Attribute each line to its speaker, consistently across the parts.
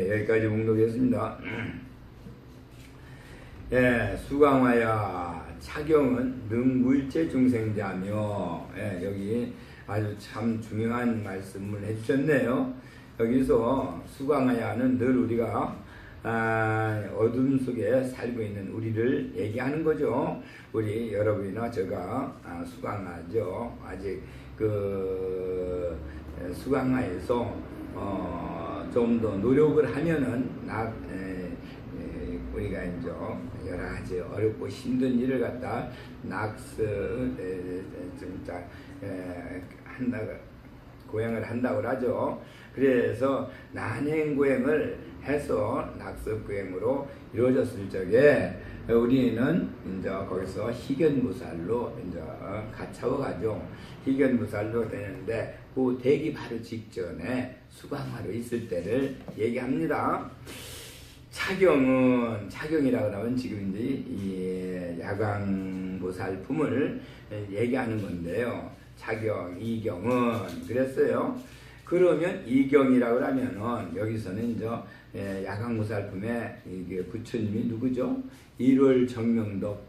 Speaker 1: 예, 여기까지 목록했습니다. 예, 수강하여 차경은 능무일체 중생자며, 예, 여기 아주 참 중요한 말씀을 해주셨네요. 여기서 수강하여는 늘 우리가 어둠 속에 살고 있는 우리를 얘기하는 거죠. 우리 여러분이나 제가 수강하죠. 아직 그 수강하에서 좀 더 노력을 하면은 우리가 이제 여러 가지 어렵고 힘든 일을 갖다 진짜 한다 고행을 한다고 하죠. 그래서 난행고행을 해서 낙습고행으로 이루어졌을 적에 우리는 이제 거기서 희견무살로 이제 가차워가죠. 희견무살로 되는데 그 되기 바로 직전에 수강하러 있을 때를 얘기합니다. 차경이라고 하면 지금 이제 이 야광보살품을 얘기하는 건데요. 차경, 이경은 그랬어요. 그러면 이경이라고 하면은 여기서는 이제 야광보살품의 이게 부처님이 누구죠? 1월 정명덕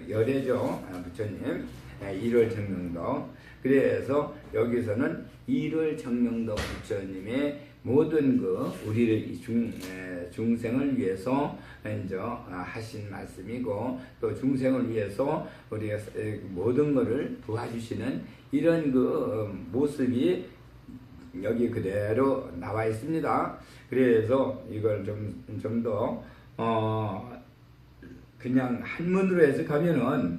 Speaker 1: 열애죠. 부처님 1월 정명덕. 그래서 여기서는 1월 정명덕 부처님의 모든 우리를 중생을 위해서 이제 하신 말씀이고, 또 중생을 위해서 우리가 모든 것을 도와주시는 이런 모습이 여기 그대로 나와 있습니다. 그래서 이걸 좀 더 그냥 한문으로 해석하면은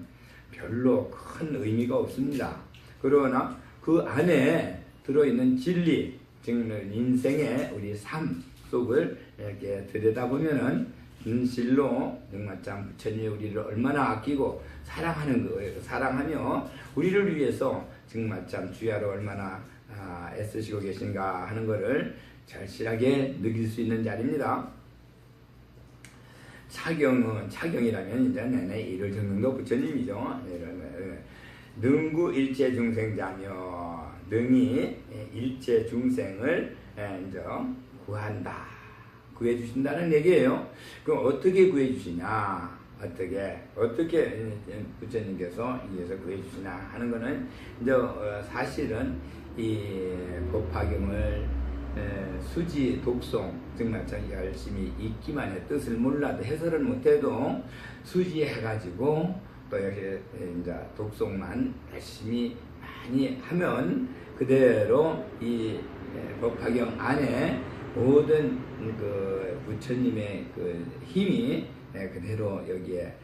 Speaker 1: 별로 큰 의미가 없습니다. 그러나 그 안에 들어있는 진리, 즉 인생의 우리 삶 속을 이렇게 들여다보면은 진실로 정말 참 부처님이 우리를 얼마나 아끼고 사랑하는 거예요. 사랑하며 우리를 위해서 정말 참 주야로 얼마나 애쓰시고 계신가 하는 것을 절실하게 느낄 수 있는 자리입니다. 차경이라면 이제 내내 일을 정명도 부처님이죠. 능구 일체 중생자며, 능이 일체 중생을 이제 구한다, 구해 주신다는 얘기예요. 그럼 어떻게 구해 주시냐? 어떻게 부처님께서 이에서 구해 주시나 하는 거는 이제 사실은 이 법화경을 수지 독송, 정말 열심히 읽기만 해 뜻을 몰라도 해설을 못해도 수지해가지고 또 여기 이제 독송만 열심히 많이 하면 그대로 이 법화경 안에 모든 그 부처님의 그 힘이 그대로 여기에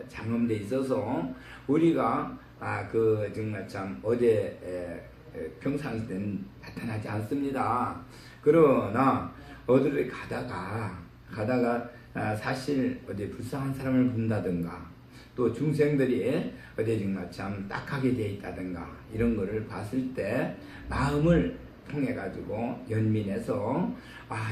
Speaker 1: 장엄돼 있어서 우리가 정말 참 어제 평상시에는 나타나지 않습니다. 그러나 어디를 가다가 사실 어디 불쌍한 사람을 본다든가, 또 중생들이 어디 정말 참 딱하게 돼 있다든가 이런 거를 봤을 때 마음을 통해 가지고 연민해서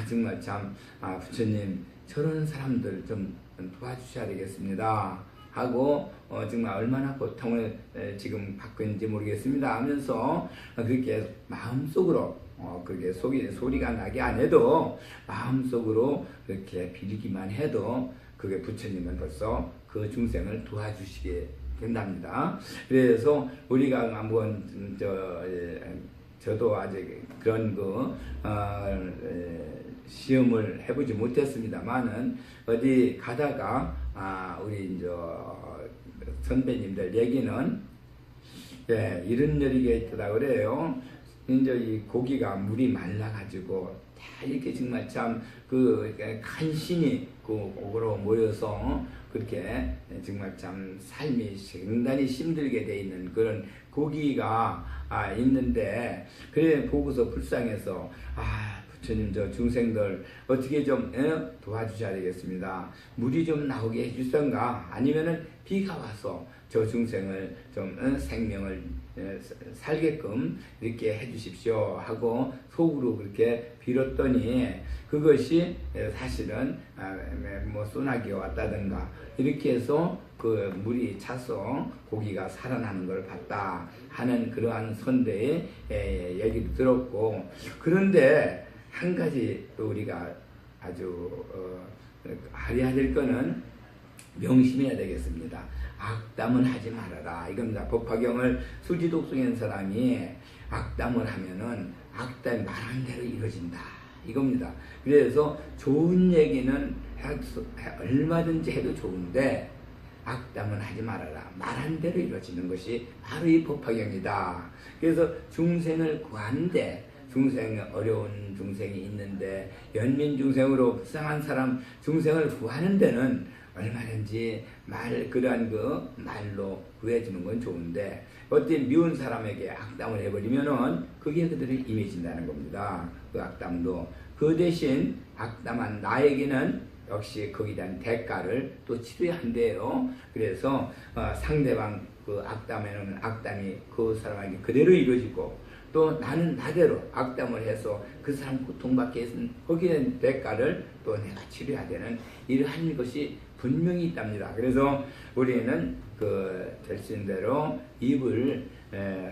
Speaker 1: 정말 참 부처님 저런 사람들 좀 도와주셔야 되겠습니다 하고 정말 얼마나 고통을 지금 받고 있는지 모르겠습니다 하면서 그렇게 마음속으로 그게 소리가 나게 안 해도 마음속으로 그렇게 빌기만 해도 그게 부처님은 벌써 그 중생을 도와주시게 된답니다. 그래서 우리가 한번 저도 아직 그런 시험을 해보지 못했습니다만은 어디 가다가 우리 이제 선배님들 얘기는 이런 열이가 있더라 그래요. 이제 이 고기가 물이 말라가지고 다 이렇게 정말 참 간신히 옥으로 모여서 그렇게 정말 참 삶이 상당히 힘들게 돼 있는 그런 고기가 있는데, 그래 보고서 불쌍해서 부처님 저 중생들 어떻게 좀 도와주셔야 되겠습니다. 물이 좀 나오게 해주던가 아니면은 비가 와서 저 중생을 좀 생명을 살게끔 이렇게 해주십시오 하고 속으로 그렇게 빌었더니 그것이 사실은 소나기가 왔다든가 이렇게 해서 그 물이 차서 고기가 살아나는 걸 봤다 하는 그러한 선대의 얘기도 들었고, 그런데 한 가지 또 우리가 아주 하려야 될 거는 명심해야 되겠습니다. 악담은 하지 말아라 이겁니다. 법화경을 수지독송한 사람이 악담을 하면은 악담이 말한 대로 이루어진다 이겁니다. 그래서 좋은 얘기는 얼마든지 해도 좋은데 악담은 하지 말아라. 말한 대로 이루어지는 것이 바로 이 법화경이다. 그래서 중생을 구하는데 어려운 중생이 있는데 연민 중생으로 불쌍한 사람 중생을 구하는 데는 얼마든지 그러한 말로 구해주는 건 좋은데 어떤 미운 사람에게 악담을 해버리면은 그게 그대로 임해진다는 겁니다. 그 악담도 그 대신 악담한 나에게는 역시 거기에 대한 대가를 또 치러야 한대요. 그래서 상대방 그 악담이 그 사람에게 그대로 이루어지고 또 나는 나대로 악담을 해서 그 사람 고통받게 했으면 거기에 대한 대가를 또 내가 치러야 되는 이러한 것이 분명히 있답니다. 그래서 우리는 될 수 있는 대로 입을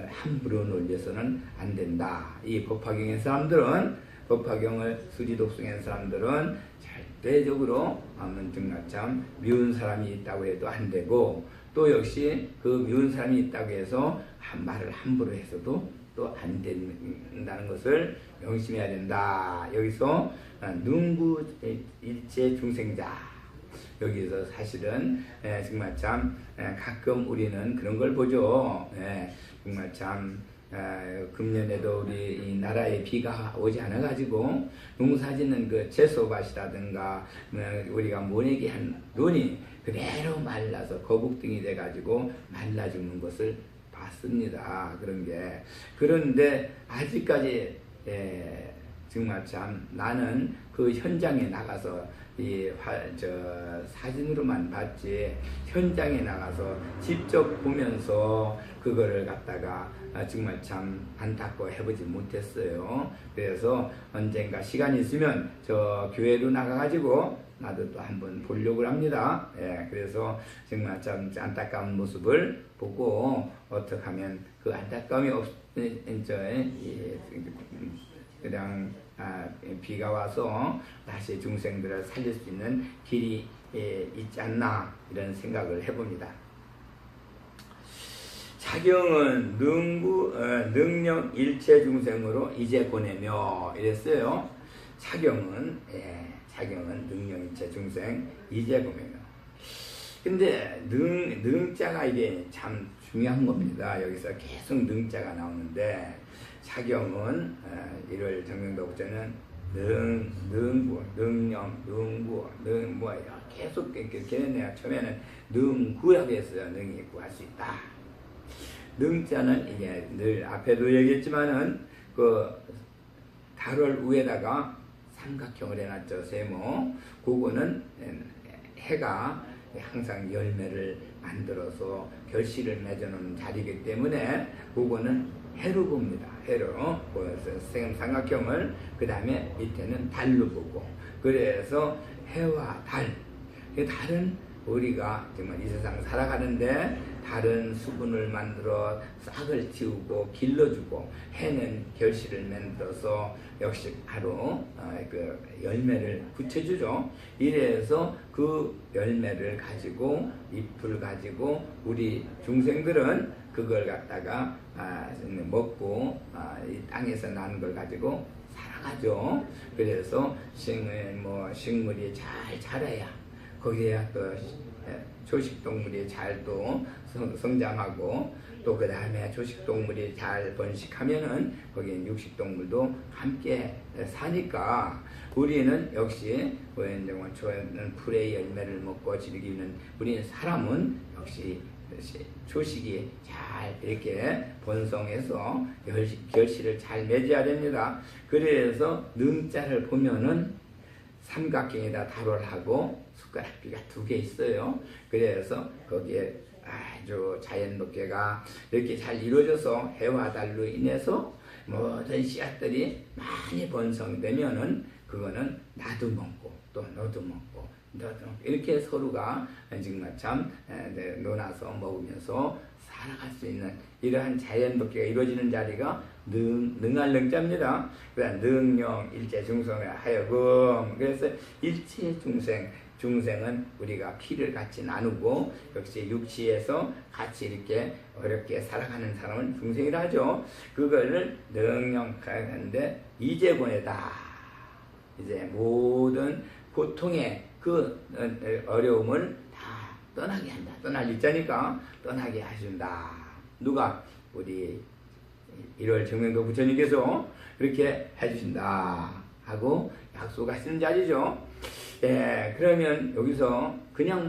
Speaker 1: 함부로 놀려서는 안 된다. 이 법화경의 사람들은 법화경을 수지독송한 사람들은 절대적으로 정말 참 미운 사람이 있다고 해도 안 되고 또 역시 그 미운 사람이 있다고 해서 말을 함부로 해서도 또 안 된다는 것을 명심해야 된다. 여기서 능구 일체 중생자 여기서 사실은 정말 참 가끔 우리는 그런 걸 보죠. 정말 참 금년에도 우리 이 나라에 비가 오지 않아 가지고 농사짓는 그 채소밭이라든가 우리가 모내기 한 논이 그대로 말라서 거북등이 돼 가지고 말라 죽는 것을 봤습니다. 그런데 아직까지 정말 참 나는 그 현장에 나가서 사진으로만 봤지 현장에 나가서 직접 보면서 그거를 갖다가 정말 참 안타까워 해보지 못했어요. 그래서 언젠가 시간이 있으면 저 교회로 나가가지고 나도 또 한번 보려고 합니다. 그래서 정말 참 안타까운 모습을 보고 어떻게 하면 그 안타까움이 그냥 비가 와서 다시 중생들을 살릴 수 있는 길이 있지 않나 이런 생각을 해봅니다. 차경은 능력 일체 중생으로 이제 보내며 이랬어요. 차경은 능력 일체 중생 이제 보내며. 근데 능자가 이게 참 중요한 겁니다. 여기서 계속 능자가 나오는데 차경은 1월 정명도부터는 능구, 능령, 능구, 계속 걔네가 처음에는 능구라고 했어요. 능이 구할 수 있다. 능자는 이게 늘 앞에도 얘기했지만은 그 달월 위에다가 삼각형을 해놨죠. 세모. 그거는 해가 항상 열매를 만들어서 결실을 맺어놓는 자리이기 때문에 그거는 해로 봅니다. 해로 보여서 삼각형을 그 다음에 밑에는 달로 보고 그래서 해와 달은 우리가 정말 이 세상 살아가는데 달은 수분을 만들어 싹을 틔우고 길러주고 해는 결실을 만들어서 역시 바로 그 열매를 붙여주죠. 이래서 그 열매를 가지고 잎을 가지고 우리 중생들은 그걸 갖다가 먹고 이 땅에서 나는 걸 가지고 살아가죠. 그래서 식물이 잘 자라야 거기에 또 초식동물이 잘 또 성장하고 또 그 다음에 초식동물이 잘 번식하면은 거기에 육식동물도 함께 사니까 우리는 역시 풀의 열매를 먹고 즐기는 우리는 사람은 역시 초식이 잘 이렇게 번성해서 결실을 잘 맺어야 됩니다. 그래서 능자를 보면은 삼각형에다 달월하고 숟가락비가 2개 있어요. 그래서 거기에 아주 자연법계가 이렇게 잘 이루어져서 해와 달로 인해서 모든 씨앗들이 많이 번성되면은 그거는 나도 먹고 또 너도 먹고 이렇게 서로가 정말 참 놀아서 먹으면서 살아갈 수 있는 이러한 자연법계가 이루어지는 자리가 능할 능자입니다. 그다음 능용 일체 중생에 하여금. 그래서 일체 중생은 우리가 피를 같이 나누고 역시 육지에서 같이 이렇게 어렵게 살아가는 사람은 중생이라 하죠. 그거를 능용하는데 이제 보내다. 이제 모든 고통의 그 어려움을 다 떠나게 한다. 떠날 일자니까 떠나게 해준다. 누가? 우리 1월 정명도 부처님께서 그렇게 해주신다 하고 약속하시는 자리죠. 예, 그러면 여기서 그냥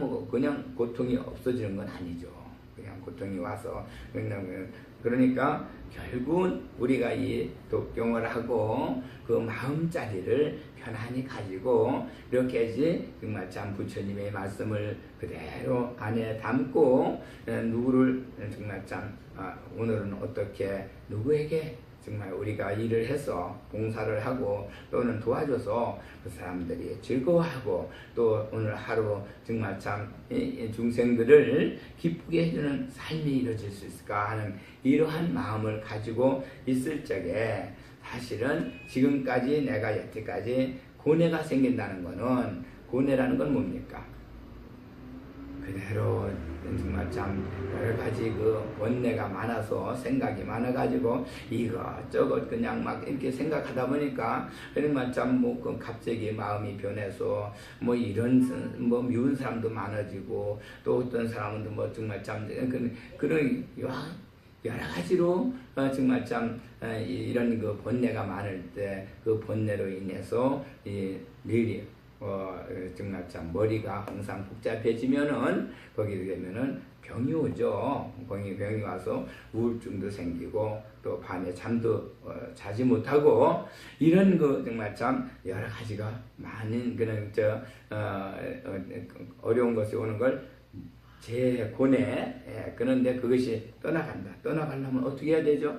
Speaker 1: 고통이 없어지는 건 아니죠. 그냥 고통이 와서 그러니까 결국은 우리가 이 독경을 하고 그 마음자리를 편안히 가지고 이렇게 해지 정말 참 부처님의 말씀을 그대로 안에 담고 누구를 정말 참 오늘은 어떻게 누구에게 정말 우리가 일을 해서 봉사를 하고 또는 도와줘서 그 사람들이 즐거워하고 또 오늘 하루 정말 참 중생들을 기쁘게 해주는 삶이 이루어질 수 있을까 하는 이러한 마음을 가지고 있을 적에 사실은 지금까지 내가 여태까지 고뇌가 생긴다는 거는 고뇌라는 건 뭡니까? 그대로 정말 참 여러 가지 그 원내가 많아서 생각이 많아가지고 이것저것 그냥 막 이렇게 생각하다 보니까 정말 참 뭐 갑자기 마음이 변해서 뭐 이런 뭐 미운 사람도 많아지고 또 어떤 사람은 뭐 정말 참 그런 여러 가지로 정말 참 이런 그 번뇌가 많을 때 그 번뇌로 인해서 이 뇌리 정말 참 머리가 항상 복잡해지면은 거기에 되면은 병이 오죠. 병이 와서 우울증도 생기고 또 밤에 잠도 자지 못하고 이런 거 정말 참 여러 가지가 많은 그런 어려운 것이 오는 걸 제 고뇌. 그런데 그것이 떠나간다. 떠나가려면 어떻게 해야 되죠?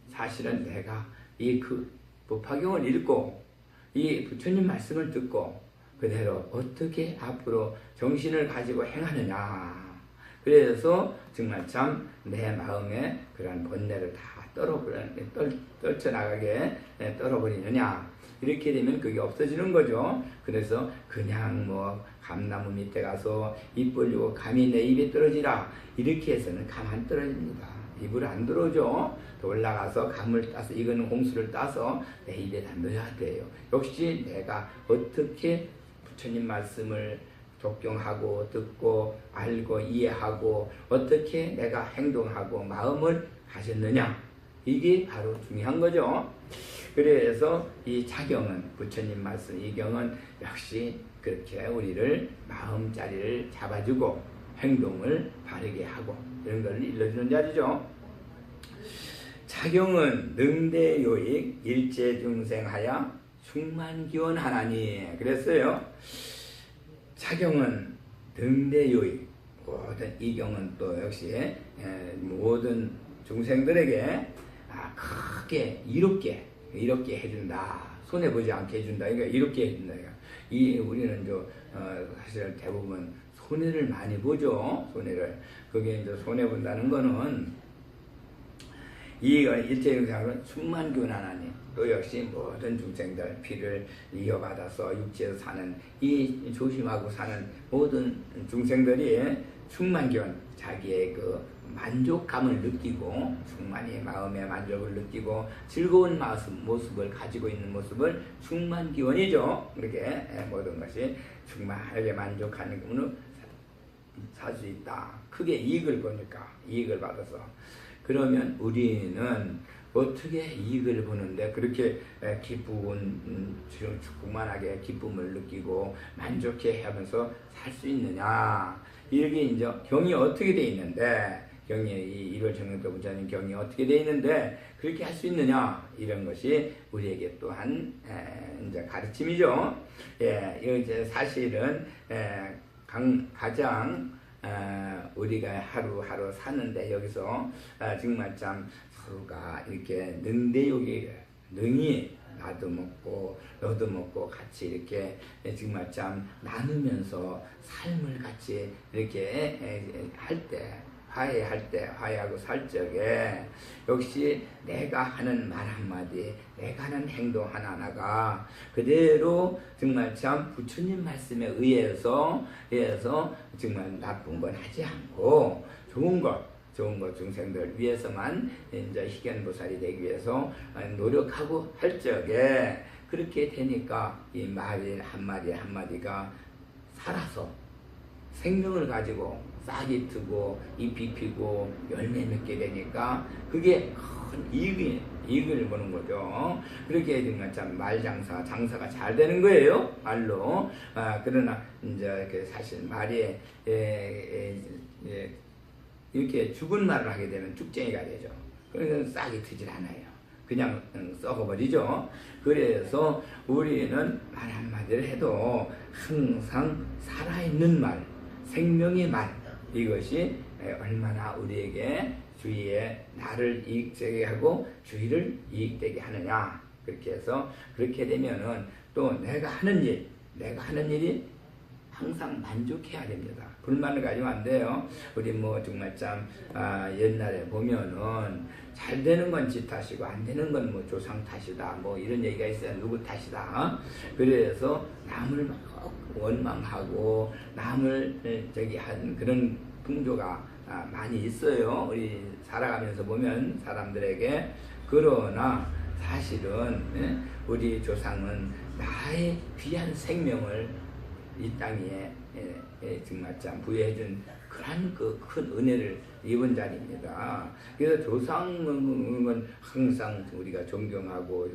Speaker 1: 사실은 내가 이 그 법화경을 읽고 이 부처님 말씀을 듣고 그대로 어떻게 앞으로 정신을 가지고 행하느냐. 그래서 정말 참 내 마음에 그런 번뇌를 다 떨쳐나가게 떨어버리느냐. 이렇게 되면 그게 없어지는 거죠. 그래서 그냥 뭐 감나무 밑에 가서 입 벌리고 감이 내 입에 떨어지라. 이렇게 해서는 감 안 떨어집니다. 입을 안 들어오죠. 또 올라가서 감을 따서 익은 홍수를 따서 내 입에다 넣어야 돼요. 역시 내가 어떻게 부처님 말씀을 독경하고 듣고 알고 이해하고 어떻게 내가 행동하고 마음을 가졌느냐. 이게 바로 중요한 거죠. 그래서 이 차경은 부처님 말씀 이 경은 역시 그렇게 우리를 마음자리를 잡아주고 행동을 바르게 하고 이런 걸 일러주는 자리죠. 차경은 능대요익 일체중생하여 충만기원하나니 그랬어요. 차경은 능대요익 모든 이 경은 또 역시 모든 중생들에게 크게 이롭게 해준다. 손해보지 않게 해준다. 그러니까 이롭게 해준다. 이 우리는 사실 대부분 손해를 많이 보죠. 손해를. 그게 이제 손해본다는 거는 이 일체중생은 충만균하나니 또 역시 모든 중생들 피를 이어받아서 육지에서 사는 이 조심하고 사는 모든 중생들이 충만균 자기의 그 만족감을 느끼고 충만히 마음의 만족을 느끼고 즐거운 모습을 가지고 있는 모습을 충만기원이죠. 그렇게 모든 것이 충만하게 만족하는 것으로 살 수 있다. 크게 이익을 보니까 이익을 받아서 그러면 우리는 어떻게 이익을 보는데 그렇게 기쁜 충만하게 기쁨을 느끼고 만족해 하면서 살 수 있느냐. 이게 이제 경이 어떻게 돼 있는데 경이 이 1월 정명도 부처님 경이 어떻게 돼 있는데 그렇게 할 수 있느냐 이런 것이 우리에게 또한 이제 가르침이죠. 이제 사실은 가장 우리가 하루하루 사는데 여기서 정말 참 서로가 이렇게 능대욕이 능히 나도 먹고 너도 먹고 같이 이렇게 정말 참 나누면서 삶을 같이 이렇게 할 때 화해할 때, 화해하고 살 적에 역시 내가 하는 말 한마디, 내가 하는 행동 하나하나가 그대로 정말 참 부처님 말씀에 의해서 정말 나쁜 건 하지 않고 좋은 것 중생들 위해서만 이제 희견보살이 되기 위해서 노력하고 할 적에 그렇게 되니까 이 말 한마디 한마디가 살아서 생명을 가지고 싹이 트고 잎이 피고 열매 맺게 되니까 그게 큰 이익을 보는 거죠. 그렇게 정말 참 장사가 잘 되는 거예요. 말로. 그러나 이제 사실 말이 이렇게 죽은 말을 하게 되면 죽쟁이가 되죠. 그래서 싹이 트질 않아요. 그냥 썩어버리죠. 그래서 우리는 말 한마디를 해도 항상 살아있는 말, 생명의 말, 이것이 얼마나 우리에게 주위에 나를 이익되게 하고 주위를 이익되게 하느냐. 그렇게 해서 그렇게 되면은 또 내가 하는 일이 항상 만족해야 됩니다. 불만을 가지면 안 돼요. 우리 정말 참 옛날에 보면은 잘 되는 건 지 탓이고 안 되는 건 조상 탓이다. 이런 얘기가 있어요. 누구 탓이다. 그래서 남을 막 원망하고 남을 하는 그런 풍조가 많이 있어요. 우리 살아가면서 보면 사람들에게. 그러나 사실은 우리 조상은 나의 귀한 생명을 이 땅에 정말 참 부여해준 그런 큰 은혜를 입은 자리입니다. 그래서 조상은 항상 우리가 존경하고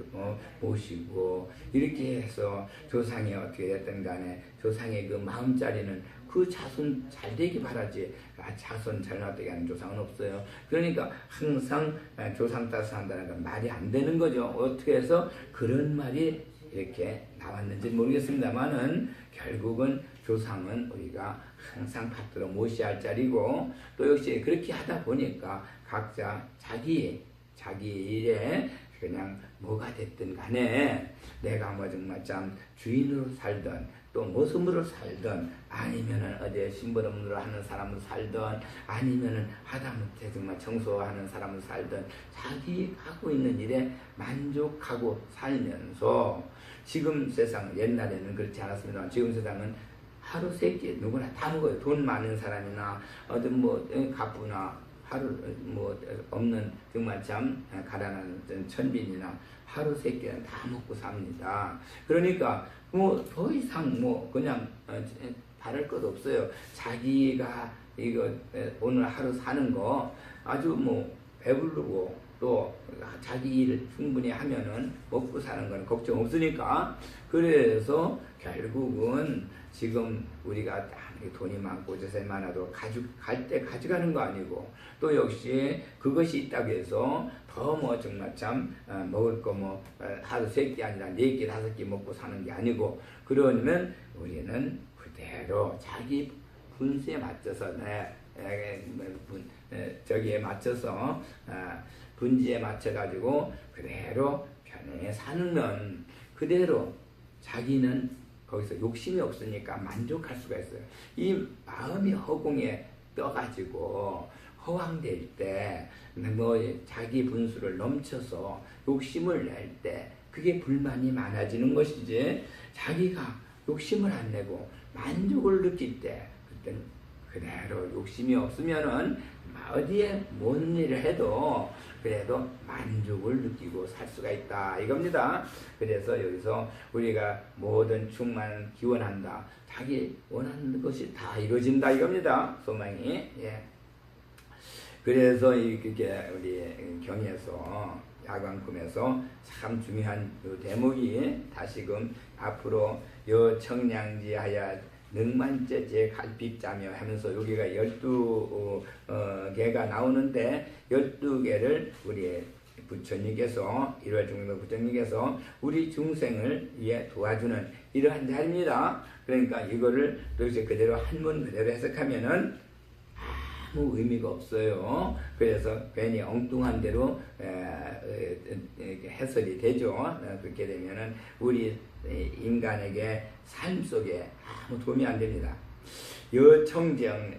Speaker 1: 모시고 이렇게 해서 조상이 어떻게 됐든 간에 조상의 그 마음자리는 그 자손 잘 되기 바라지 자손 잘나되게 하는 조상은 없어요. 그러니까 항상 조상 따서 한다는 건 말이 안 되는 거죠. 어떻게 해서 그런 말이 이렇게 나왔는지 모르겠습니다만은 결국은 조상은 우리가 항상 받들어 모셔야 할 자리고 또 역시 그렇게 하다 보니까 각자 자기 일에 그냥 뭐가 됐든 간에 내가 정말 참 주인으로 살던 또 모습으로 살던 아니면은 어제 심부름으로 하는 사람으로 살던 아니면은 하다못해 정말 청소하는 사람으로 살던 자기 하고 있는 일에 만족하고 살면서 지금 세상 옛날에는 그렇지 않았습니다. 지금 세상은 하루 세 끼 누구나 다 먹어요. 돈 많은 사람이나 어떤 가부나 하루 없는 정말 참 가난한 천빈이나 하루 세 끼는 다 먹고 삽니다. 그러니까 더 이상 그냥 바랄 것 없어요. 자기가 이거 오늘 하루 사는 거 아주 배부르고 또 자기 일을 충분히 하면은 먹고 사는 건 걱정 없으니까. 그래서 결국은 지금 우리가 돈이 많고 재산이 많아도 갈 때 가져가는 거 아니고 또 역시 그것이 있다고 해서 더 정말 참 먹을 거 하루 세 끼 아니라 네 끼 다섯 끼 먹고 사는 게 아니고 그러면 우리는 그대로 자기 분수에 맞춰서 저기에 맞춰서 분지에 맞춰가지고 그대로 편하게 사는 그대로 자기는 거기서 욕심이 없으니까 만족할 수가 있어요. 이 마음이 허공에 떠가지고 허황될 때 자기 분수를 넘쳐서 욕심을 낼 때 그게 불만이 많아지는 것이지 자기가 욕심을 안 내고 만족을 느낄 때 그때는 그대로 욕심이 없으면은 어디에 뭔 일을 해도 그래도 만족을 느끼고 살 수가 있다 이겁니다. 그래서 여기서 우리가 모든 충만을 기원한다. 자기 원하는 것이 다 이루어진다 이겁니다. 소망이. 그래서 이게 우리 경에서 야광금에서 참 중요한 요 대목이 다시금 앞으로 요 청량지하야 능만죄제 갈핍자며 하면서 여기가 12개가 나오는데 12개를 우리 부처님께서 1월 중도 부처님께서 우리 중생을 위해 도와주는 이러한 자리입니다. 그러니까 이거를 또 이제 그대로 한문 그대로 해석하면은 아무 의미가 없어요. 그래서 괜히 엉뚱한 대로 해설이 되죠. 그렇게 되면은 우리 인간에게 삶 속에 아무 도움이 안 됩니다. 여청정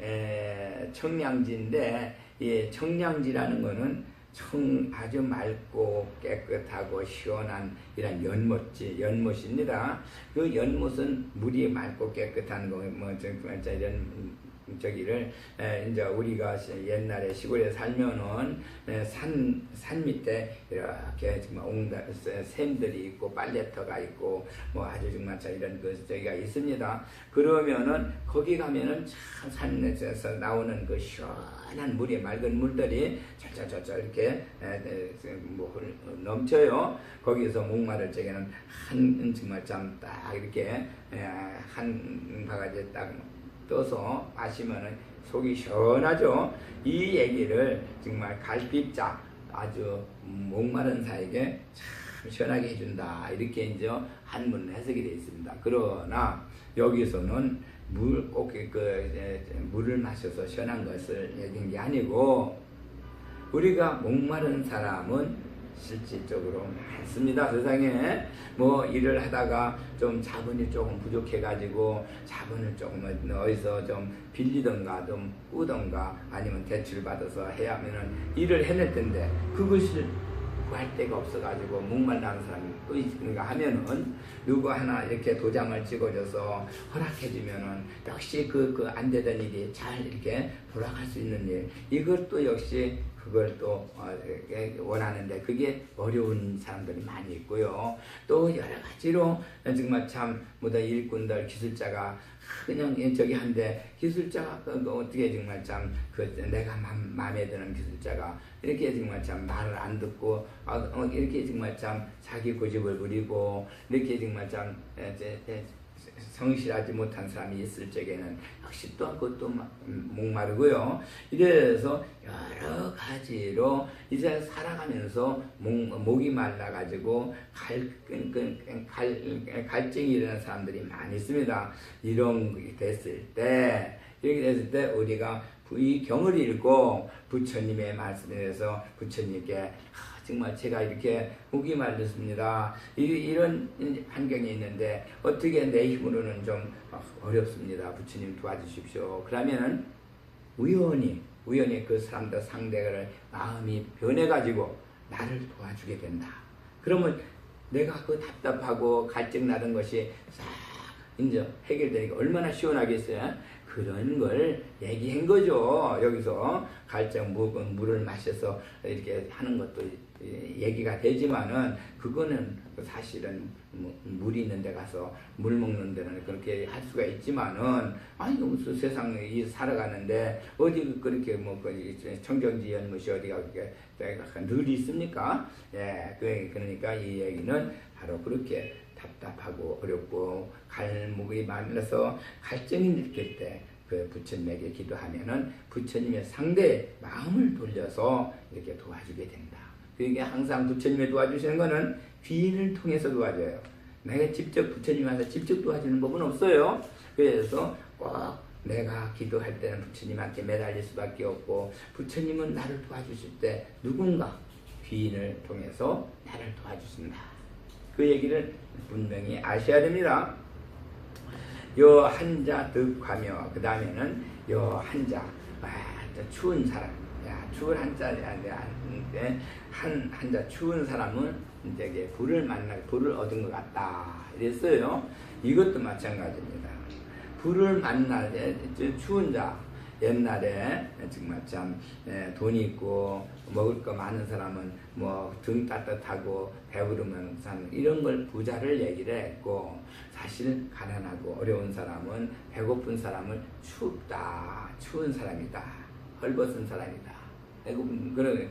Speaker 1: 청량지인데 이 청량지라는 거는 아주 맑고 깨끗하고 시원한 이런 연못입니다. 그 연못은 물이 맑고 깨끗한 거, 저기를 이제 우리가 옛날에 시골에 살면은 산 밑에 이렇게 정말 샘들이 있고 빨래터가 있고 뭐 아주 정말 이런 저기가 있습니다. 그러면은 거기 가면은 참 산에서 나오는 그 시원한 물이 맑은 물들이 쩔쩔쩔쩔 이렇게 뭐 넘쳐요. 거기서 목마를 적에는 정말 참 딱 이렇게 한 바가지 딱 떠서 마시면 속이 시원하죠. 이 얘기를 정말 갈빛자 아주 목마른 자에게 참 시원하게 해준다. 이렇게 이제 한문 해석이 되어 있습니다. 그러나 여기서는 꼭 물을 마셔서 시원한 것을 얘기한 게 아니고 우리가 목마른 사람은 실질적으로 많습니다. 세상에 뭐 일을 하다가 좀 자본이 조금 부족해가지고 자본을 조금 어디서 좀 빌리던가 좀 꾸던가 아니면 대출 받아서 해야 하면은 일을 해낼 텐데 그것을 구할 데가 없어가지고 목말라는 사람이 또 있는가 하면은 누구 하나 이렇게 도장을 찍어줘서 허락해주면은 역시 그 안 되던 일이 잘 이렇게 돌아갈 수 있는 일 이것도 역시 그걸 또 원하는데 그게 어려운 사람들이 많이 있고요. 또 여러 가지로 정말 참 뭐다 일꾼들 기술자가 그냥 저기 한데 기술자가 어떻게 정말 참 내가 마음에 드는 기술자가 이렇게 정말 참 말을 안 듣고 이렇게 정말 참 자기 고집을 부리고 이렇게 정말 참 성실하지 못한 사람이 있을 적에는 역시 또 그것도 목마르고요. 이래서 여러 가지로 이제 살아가면서 목이 말라가지고 갈증이 일어나는 사람들이 많이 있습니다. 이런 게 됐을 때 이렇게 됐을 때 우리가 이 경을 읽고 부처님의 말씀에 대해서 부처님께 정말 제가 이렇게 목이 말렸습니다. 이런 환경이 있는데 어떻게 내 힘으로는 좀 어렵습니다. 부처님 도와주십시오. 그러면은 우연히 그 사람들 상대를 마음이 변해가지고 나를 도와주게 된다. 그러면 내가 그 답답하고 갈증 나던 것이 싹 이제 해결되니까 얼마나 시원하겠어요? 그런 걸 얘기한 거죠. 여기서 갈증 물을 마셔서 이렇게 하는 것도 얘기가 되지만은 그거는 사실은 물이 있는 데 가서 물 먹는 데는 그렇게 할 수가 있지만은 아니 무슨 세상에 살아가는데 어디 그렇게 청정지 연못이 어디가 그렇게 늘 있습니까? 예, 그러니까 이 얘기는 바로 그렇게 답답하고 어렵고 갈목이 말라서 갈증이 느낄 때 그 부처님에게 기도하면은 부처님의 상대의 마음을 돌려서 이렇게 도와주게 된다. 그게 항상 부처님이 도와주시는 거는 귀인을 통해서 도와줘요. 내가 직접 부처님한테 직접 도와주는 법은 없어요. 그래서 꼭 내가 기도할 때는 부처님한테 매달릴 수밖에 없고 부처님은 나를 도와주실 때 누군가 귀인을 통해서 나를 도와주신다. 그 얘기를 분명히 아셔야 됩니다. 요 한자 득하며 그 다음에는 요 한자 추운 사람 추운 한자 추운 사람은 이제 불을 얻은 것 같다 이랬어요. 이것도 마찬가지입니다. 불을 만날 때 추운 자 옛날에 정말 참 돈이 있고 먹을 거 많은 사람은 뭐 등 따뜻하고 배부르면 사는 이런 걸 부자를 얘기를 했고 사실 가난하고 어려운 사람은 배고픈 사람을 추운 사람이다 헐벗은 사람이다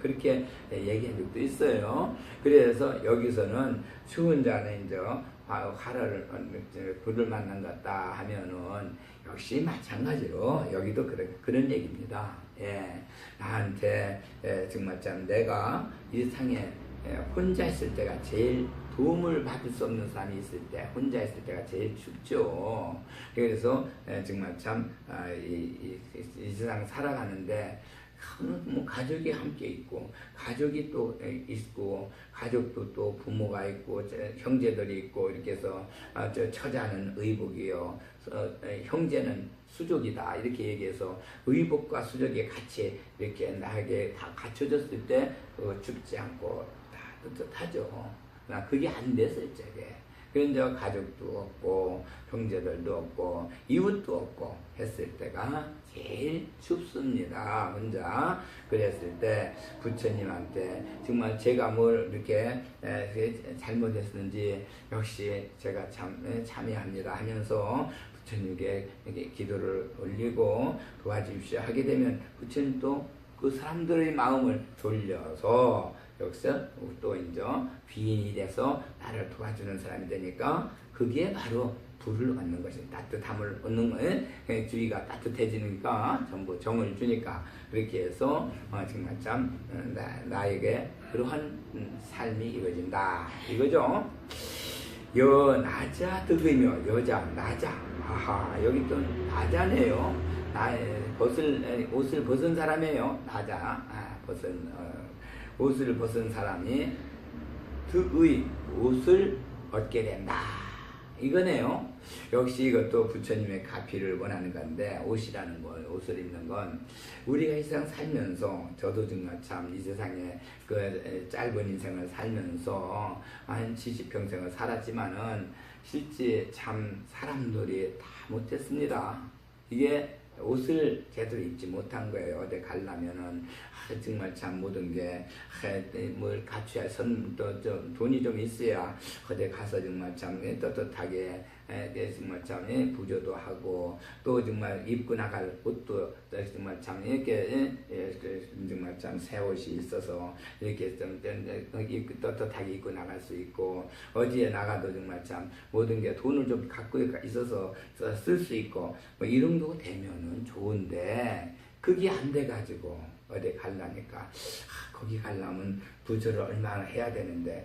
Speaker 1: 그렇게 얘기한 적도 있어요. 그래서 여기서는 추운 자는 이제 불을 만난 것 같다 하면은 역시 마찬가지로 여기도 그런 얘기입니다. 예, 나한테 정말 참 내가 이 세상에 혼자 있을 때가 제일 도움을 받을 수 없는 사람이 있을 때 혼자 있을 때가 제일 춥죠. 그래서 정말 참 이 세상 살아가는데 뭐 가족이 함께 있고 가족이 또 있고 가족도 또 부모가 있고 형제들이 있고 이렇게 해서 저 처자는 의복이요 형제는 수족이다 이렇게 얘기해서 의복과 수족이 같이 이렇게 나에게 다 갖춰졌을 때 죽지 않고 다 뜨뜻하죠. 그게 안 됐을 적에 그런 가족도 없고 형제들도 없고 이웃도 없고 했을 때가 제일 춥습니다. 혼자 그랬을 때 부처님한테 정말 제가 뭘 이렇게 잘못했는지 역시 제가 참여합니다 하면서 부처님께 이렇게 기도를 올리고 도와주십시오 하게 되면 부처님 또 그 사람들의 마음을 돌려서 여기서 또 이제 귀인이 돼서 나를 도와주는 사람이 되니까 그게 바로 불을 얻는 것이 따뜻함을 얻는 거예요. 주위가 따뜻해지니까 전부 정을 주니까 그렇게 해서 정말 참 나에게 그러한 삶이 이루어진다 이거죠. 나자 득이며 여자 나자 아하 여기 또 나자네요. 옷을 벗은 사람이에요. 나자 옷을 벗은 사람이 득의 옷을 얻게 된다 이거네요. 역시 이것도 부처님의 가피를 원하는 건데 옷이라는 건 옷을 입는 건 우리가 이 세상 살면서 저도 정말 참 이 세상에 그 짧은 인생을 살면서 한 70평생을 살았지만은 실제 참 사람들이 다 못했습니다. 이게 옷을 제대로 입지 못한 거예요. 어디 가려면은 정말 참 모든 게 뭘 갖춰야 또 돈이 좀 있어야 어디 가서 정말 참 떳떳하게 정말 참 부조도 하고 또 정말 입고 나갈 옷도 정말 참 이렇게 정말 참 새 옷이 있어서 이렇게 좀 떳떳하게 입고 나갈 수 있고 어디에 나가도 정말 참 모든 게 돈을 좀 갖고 있어서 쓸 수 있고 뭐 이 정도 되면은 좋은데 그게 안 돼가지고 어디 가려니까 거기 가려면 부조를 얼마나 해야 되는데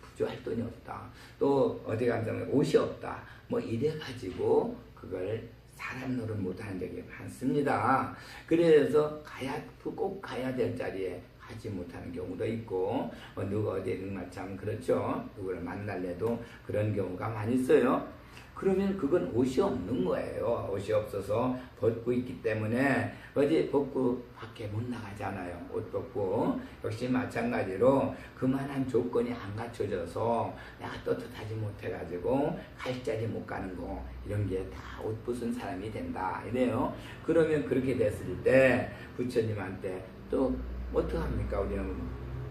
Speaker 1: 부조할 돈이 없다. 또 어디 가면 옷이 없다. 뭐 이래가지고 그걸 사람 노릇 못하는 적이 많습니다. 그래서 꼭 가야 될 자리에 가지 못하는 경우도 있고 누가 어디에 정말 참 그렇죠. 누구를 만날래도 그런 경우가 많이 있어요. 그러면 그건 옷이 없는 거예요. 옷이 없어서 벗고 있기 때문에 어디 벗고 밖에 못 나가잖아요. 옷 벗고. 역시 마찬가지로 그만한 조건이 안 갖춰져서 내가 떳떳하지 못해가지고 갈 자리 못 가는 거 이런 게 다 옷 벗은 사람이 된다 이래요. 그러면 그렇게 됐을 때 부처님한테 또 어떡합니까?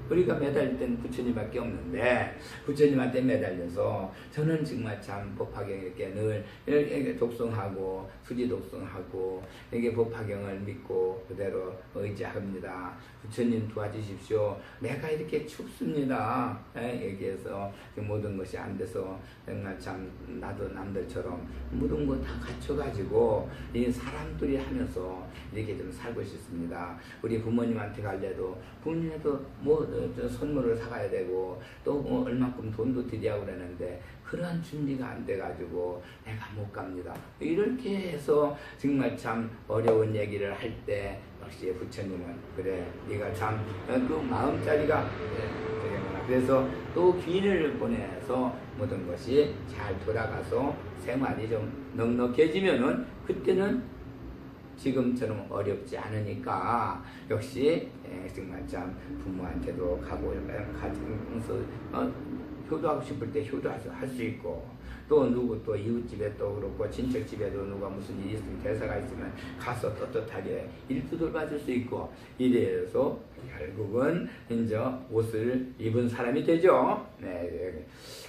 Speaker 1: 우리가 매달릴 때는 부처님밖에 없는데 부처님한테 매달려서 저는 정말 참 법화경 이렇게 늘 독송하고 수지 독송하고 이게 법화경을 믿고 그대로 의지합니다. 부처님 도와주십시오. 내가 이렇게 춥습니다. 얘기해서 모든 것이 안 돼서 정말 참 나도 남들처럼 모든 거 다 갖춰가지고 이 사람들이 하면서 이렇게 좀 살고 싶습니다. 우리 부모님한테 갈래도 부모님도 뭐 선물을 사가야 되고 또 얼마큼 돈도 드려야 그러는데 그러한 준비가 안 돼가지고 내가 못 갑니다. 이렇게 해서 정말 참 어려운 얘기를 할 때 역시 부처님은 그래 네가 참 그 마음자리가 그래서 또 귀인을 보내서 모든 것이 잘 돌아가서 생활이 좀 넉넉해지면은 그때는 지금처럼 어렵지 않으니까 역시 정말 참 부모한테도 가고 가서 효도하고 싶을 때 효도할 수 있고 또 누구 또 이웃집에 또 그렇고 친척집에도 누가 무슨 일이 있으면 대사가 있으면 가서 떳떳하게 일도 돌봐줄 수 있고 이래서 결국은 이제 옷을 입은 사람이 되죠. 네.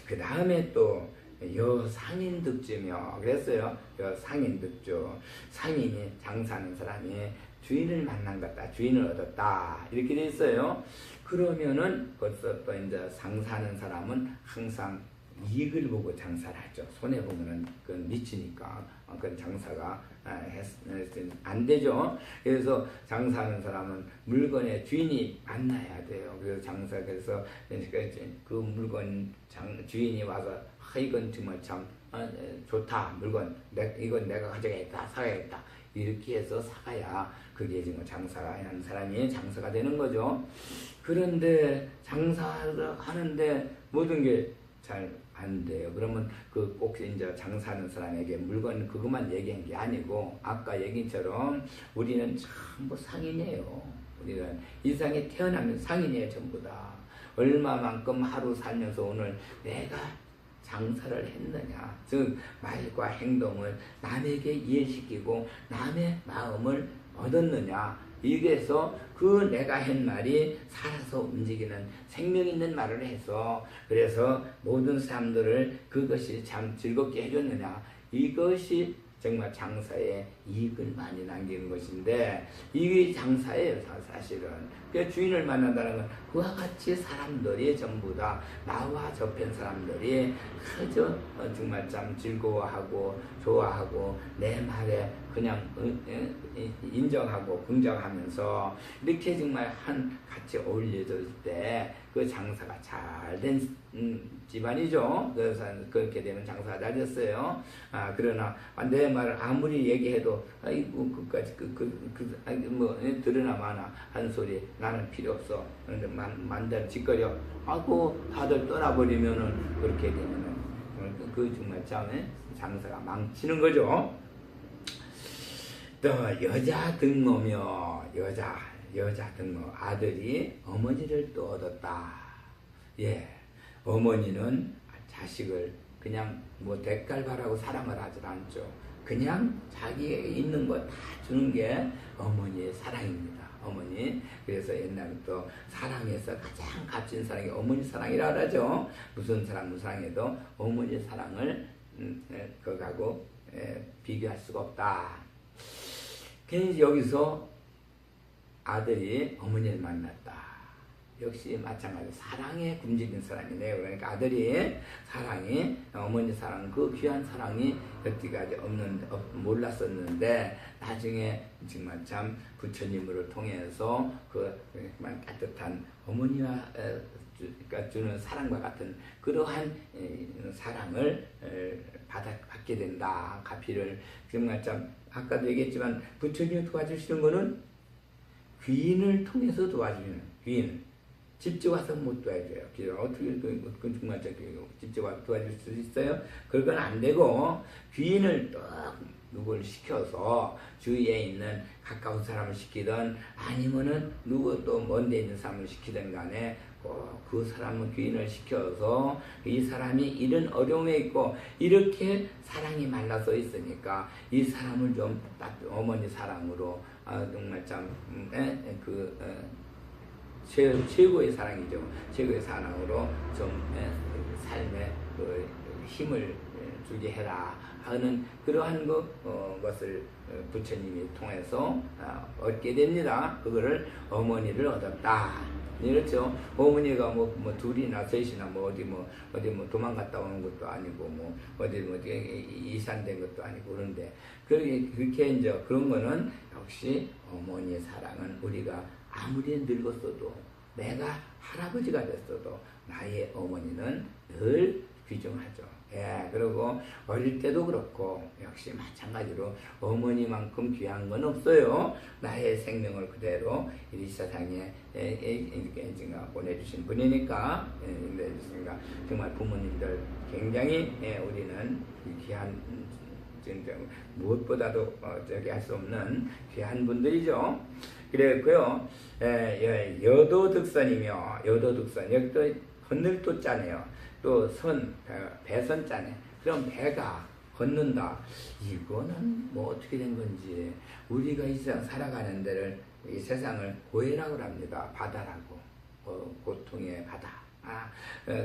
Speaker 1: 그 다음에 또 여상인득주며 그랬어요. 여상인득주 상인이 장사하는 사람이 주인을 만난 것다 주인을 얻었다 이렇게 돼 있어요. 그러면은 벌써 또 이제 장사하는 사람은 항상 이익을 보고 장사를 하죠. 손해 보면은 그건 미치니까 그건 장사가 안 되죠. 그래서 장사하는 사람은 물건의 주인이 만나야 돼요. 그래서 그래서 그 물건 주인이 와서 이건 정말 참 좋다 물건 이건 내가 가져가겠다 사가야겠다 이렇게 해서 사가야 그게 지금 장사하는 사람이 장사가 되는 거죠. 그런데 장사를 하는데 모든 게 잘 안 돼요. 그러면 그 꼭 이제 장사하는 사람에게 물건 그것만 얘기한 게 아니고 아까 얘기처럼 우리는 전부 상인이에요. 우리는 이상에 태어나면 상인이에요. 전부 다. 얼마만큼 하루 살면서 오늘 내가 장사를 했느냐. 즉 말과 행동을 남에게 이해시키고 남의 마음을 얻었느냐. 이게서 그 내가 한 말이 살아서 움직이는 생명 있는 말을 해서 그래서 모든 사람들을 그것이 참 즐겁게 해줬느냐. 이것이 정말 장사에 이익을 많이 남기는 것인데 이게 장사예요. 사실은. 그 주인을 만난다는 건 그와 같이 사람들이 전부 다 나와 접한 사람들이 그저 정말 참 즐거워하고 좋아하고 내 말에 그냥 인정하고 긍정하면서 이렇게 정말 같이 어울려질 때 그 장사가 잘 된 집안이죠. 그래서 그렇게 되면 장사가 잘 됐어요. 그러나 내 말을 아무리 얘기해도 아이고 그까지 뭐 들으나 마나 한 소리 나는 필요 없어. 그런데 만대로 짓거려. 하고 다들 떠나버리면은 그렇게 되면은 그 정말 참 장사가 망치는 거죠. 또 여자 등모며 여자 등모 아들이 어머니를 또 얻었다. 예, 어머니는 자식을 그냥 뭐 대가를 바라고 사랑을 하지 않죠. 그냥 자기에게 있는 거 다 주는 게 어머니의 사랑입니다. 어머니. 그래서 옛날부터 사랑에서 가장 값진 사랑이 어머니 사랑이라 하죠. 무슨 사랑해도 어머니 사랑을 그거하고 비교할 수가 없다. 그래서 여기서 아들이 어머니를 만났다. 역시 마찬가지로 사랑에 굶주린 사람이네요. 그러니까 아들이 사랑이 어머니 사랑 그 귀한 사랑이 여태까지 몰랐었는데 나중에 정말 참 부처님을 통해서 그 따뜻한 어머니와 주는 사랑과 같은 그러한 사랑을 받게 된다. 가피를 정말 참 아까도 얘기했지만 부처님이 도와주시는 거는 귀인을 통해서 도와주는 귀인. 직접 와서 못 도와줘요. 어떻게 정말 직접 와서 도와줄 수 있어요? 그건 안 되고 귀인을 또 누구를 시켜서 주위에 있는 가까운 사람을 시키든 아니면은 누구 또 먼데 있는 사람을 시키든 간에 그 사람은 귀인을 시켜서 이 사람이 이런 어려움에 있고 이렇게 사랑이 말라서 있으니까 이 사람을 좀 어머니 사랑으로 정말 참 최고의 사랑이죠. 최고의 사랑으로 좀 삶에 힘을 주게 해라 하는 그러한 것을 부처님이 통해서 얻게 됩니다. 그거를 어머니를 얻었다. 그렇죠. 어머니가 뭐 둘이나 셋이나 어디 도망갔다 오는 것도 아니고 어디 이산된 것도 아니고 그런데 그렇게 이제 그런 거는 역시 어머니의 사랑은 우리가 아무리 늙었어도 내가 할아버지가 됐어도 나의 어머니는 늘 귀중하죠. 예, 그리고 어릴 때도 그렇고 역시 마찬가지로 어머니만큼 귀한 건 없어요. 나의 생명을 그대로 이 세상에 보내주신 분이니까 정말 부모님들 굉장히 우리는 귀한 무엇보다도 할 수 없는 귀한 분들이죠. 그랬고요. 여도득선이며 여도득선 여기 또 건널 또 짜네요. 또 배선 짜네. 그럼 배가 걷는다. 이거는 뭐 어떻게 된 건지 우리가 이 세상 살아가는 데를 이 세상을 고해라고 합니다. 바다라고. 고통의 바다.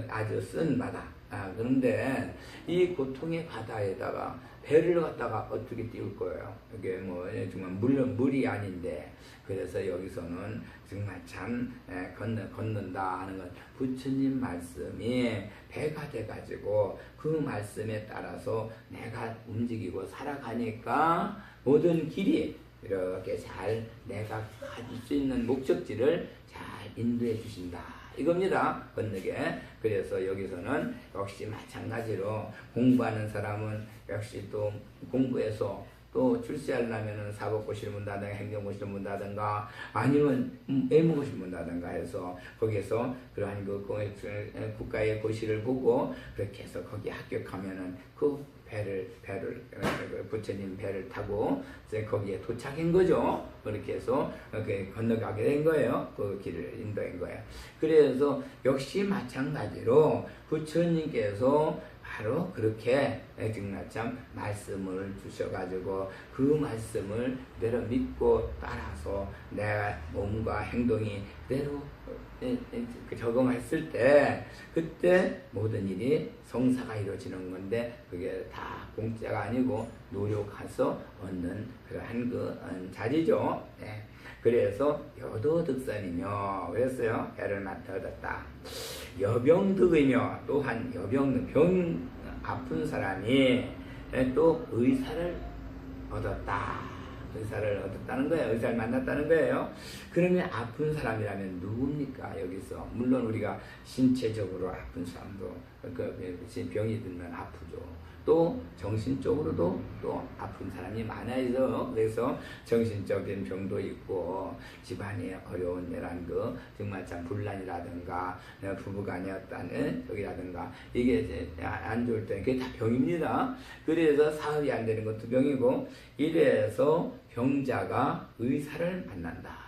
Speaker 1: 아주 쓴 바다. 그런데 이 고통의 바다에다가 배를 갖다가 어떻게 띄울 거예요? 이게 정말 물이 아닌데 그래서 여기서는 정말 참 걷는다 하는 건 부처님 말씀이 배가 돼가지고 그 말씀에 따라서 내가 움직이고 살아가니까 모든 길이 이렇게 잘 내가 갈 수 있는 목적지를 잘 인도해 주신다. 이겁니다. 건너게. 그래서 여기서는 역시 마찬가지로 공부하는 사람은 역시 또 공부해서 또 출세하려면은 사법고시를 문다든가 행정고시를 문다든가 아니면 외무고시를 문다든가 해서 거기에서 그러한 그 국가의 고시를 보고 그렇게 해서 거기 합격하면은 그 배를 부처님 배를 타고 이제 거기에 도착한 거죠. 그렇게 해서 건너가게 된 거예요. 그 길을 인도한 거예요. 그래서 역시 마찬가지로 부처님께서 바로 그렇게 참 말씀을 주셔가지고 그 말씀을 그대로 믿고 따라서 내 몸과 행동이 그대로 적응했을 때 그때 모든 일이 성사가 이루어지는 건데 그게 다 공짜가 아니고 노력해서 얻는 그러한 그 자리죠. 네. 그래서 여도득선이며 그랬어요. 배를 맡아 얻었다. 여병득이며 또한 병 아픈 사람이 또 의사를 얻었다. 의사를 얻었다는 거예요. 의사를 만났다는 거예요. 그러면 아픈 사람이라면 누굽니까? 여기서 물론 우리가 신체적으로 아픈 사람도 병이 들면 아프죠. 또 정신적으로도 또 아픈 사람이 많아요. 그래서 정신적인 병도 있고 집안에 어려운 이런 그 정말 참 분란이라든가 부부간에 어떤 여기라든가 이게 이제 안 좋을 때 그게 다 병입니다. 그래서 사업이 안 되는 것도 병이고 이래서 병자가 의사를 만난다.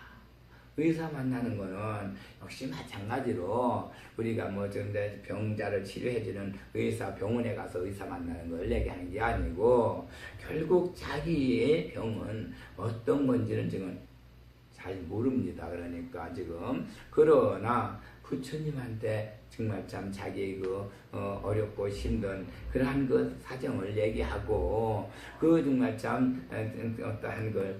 Speaker 1: 의사 만나는 거는 역시 마찬가지로 우리가 뭐 근데 병자를 치료해주는 의사 병원에 가서 의사 만나는 걸 얘기하는 게 아니고 결국 자기의 병은 어떤 건지는 지금 잘 모릅니다. 그러니까 지금 그러나 부처님한테 정말 참 자기 어렵고 힘든 그러한 그 사정을 얘기하고 그 정말 참 어떠한 걸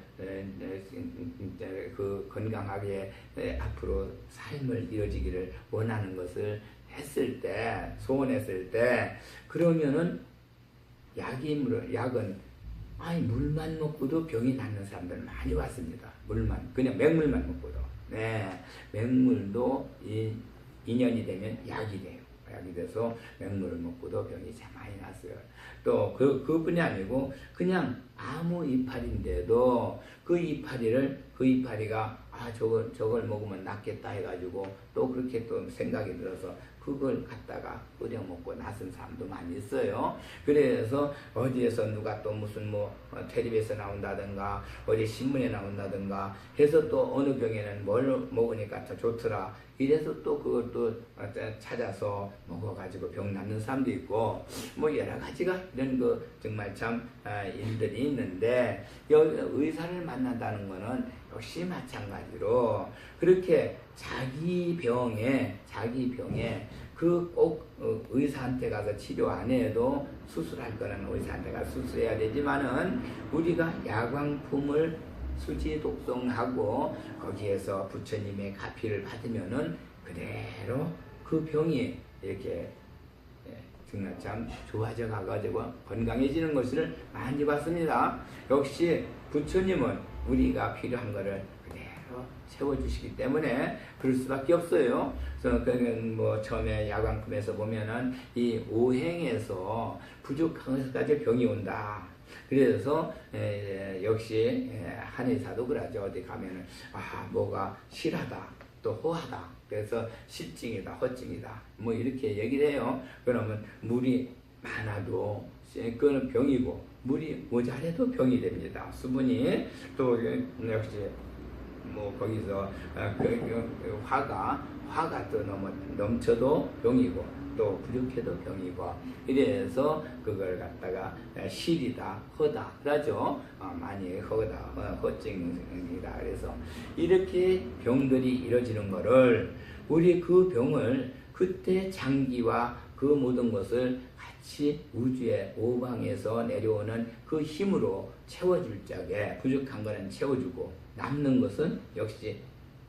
Speaker 1: 그 건강하게 앞으로 삶을 이루어지기를 원하는 것을 했을 때 소원했을 때 그러면은 약은 물만 먹고도 병이 낫는 사람들 많이 왔습니다. 물만 그냥 맹물만 먹고도 맹물도 인연이 되면 약이 돼요. 약이 돼서 맹물을 먹고도 병이 참 많이 났어요. 또 그뿐이 아니고 그냥 아무 이파리인데도 그 이파리가 저걸 먹으면 낫겠다 해가지고 또 그렇게 또 생각이 들어서 그걸 갖다가 끓여 먹고 나선 사람도 많이 있어요. 그래서 어디에서 누가 또 무슨 텔레비에서 나온다든가 어디 신문에 나온다든가 해서 또 어느 병에는 뭘 먹으니까 더 좋더라. 이래서 또 그걸 또 찾아서 먹어가지고 병 낫는 사람도 있고 여러 가지가 이런 정말 참 일들이 있는데 의사를 만난다는 거는 역시 마찬가지로 그렇게 자기 병에 꼭 의사한테 가서 치료 안 해도 수술할 거는 의사한테 가서 수술해야 되지만은 우리가 야광품을 수지 독송하고 거기에서 부처님의 가피를 받으면은 그대로 그 병이 이렇게 정말 참 좋아져 가가지고 건강해지는 것을 많이 봤습니다. 역시 부처님은 우리가 필요한 것을 그대로 채워주시기 때문에 그럴 수밖에 없어요. 그래서 처음에 야광품에서 보면은 이 오행에서 부족한 것까지 병이 온다. 그래서 역시 한의사도 그러죠. 어디 가면은 뭐가 실하다 또 호하다 그래서 실증이다 허증이다 이렇게 얘기를 해요. 그러면 물이 많아도 그거는 병이고 물이 모자라도 병이 됩니다. 수분이 또 역시 거기서 화가 또 넘쳐도 병이고 또 부족해도 병이고 이래서 그걸 갖다가 실이다 허다 그러죠. 많이 허다 허증이다. 그래서 이렇게 병들이 이루어지는 거를 우리 그 병을 그때 장기와 그 모든 것을 같이 우주의 오방에서 내려오는 그 힘으로 채워줄 적에 부족한 거는 채워주고 남는 것은 역시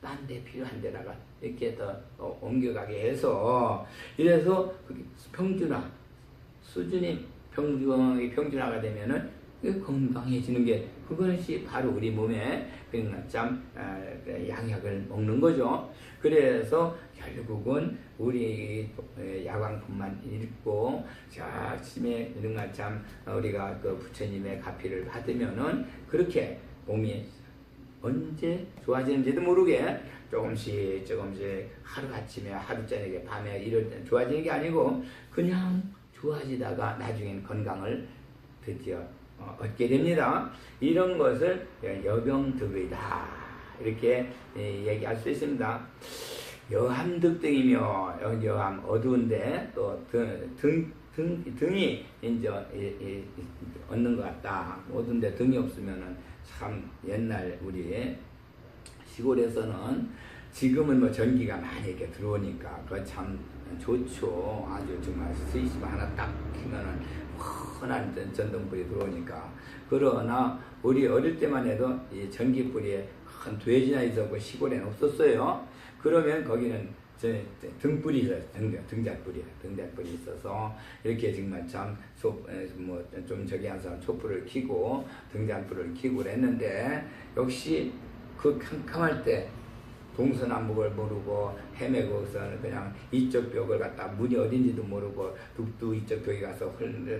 Speaker 1: 딴 데 필요한 데다가 이렇게 더 옮겨가게 해서 이래서 평준화 수준이 평준화가 되면은 건강해지는 게 그것이 바로 우리 몸에 참 양약을 먹는 거죠. 그래서 결국은 우리 야광품만 읽고 아침에 참 우리가 그 부처님의 가피를 받으면은 그렇게 몸이 언제 좋아지는지도 모르게 조금씩 하루 아침에 하루 저녁에 밤에 이럴 때 좋아지는 게 아니고 그냥 좋아지다가 나중엔 건강을 드디어 얻게 됩니다. 이런 것을 여병득의다 이렇게 얘기할 수 있습니다. 여함득등이며 여함 어두운데 또 등이 이제 얻는 것 같다. 어두운데 등이 없으면은 참 옛날 우리 시골에서는 지금은 뭐 전기가 많이 이렇게 들어오니까 그거 참 좋죠. 아주 정말 스위치 하나 딱 키면은 환한 전등불이 들어오니까. 그러나 우리 어릴 때만 해도 이 전기불이 큰 돼지나 있었고 시골에는 없었어요. 그러면 거기는 등불이 있어요. 등잣불이 있어서 이렇게 정말 참 좀 저기 한 사람 촛불을 켜고 등잣불을 켜고 그랬는데 역시 그 캄캄할 때 동서남북을 모르고 헤매고서는 그냥 이쪽 벽을 갖다 문이 어딘지도 모르고 뚝뚝 이쪽 벽에 가서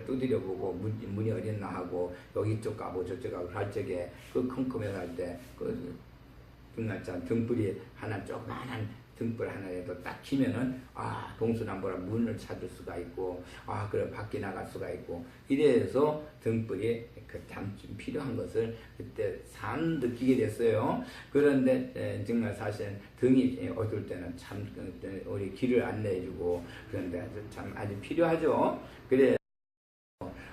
Speaker 1: 두드려 보고 문이 어딨나 하고 여기 이쪽 가고 저쪽 가고 할 적에 그 컴컴해서 할 때 그 등불이 하나 조그만한 등불 하나라도 딱 키면은 동서남북을 문을 찾을 수가 있고 그래 밖에 나갈 수가 있고 이래서 등불이 참 필요한 것을 그때 참 느끼게 됐어요. 그런데 정말 사실 등이 어두울 때는 참 우리 길을 안내해주고 그런데 참 아주 필요하죠. 그래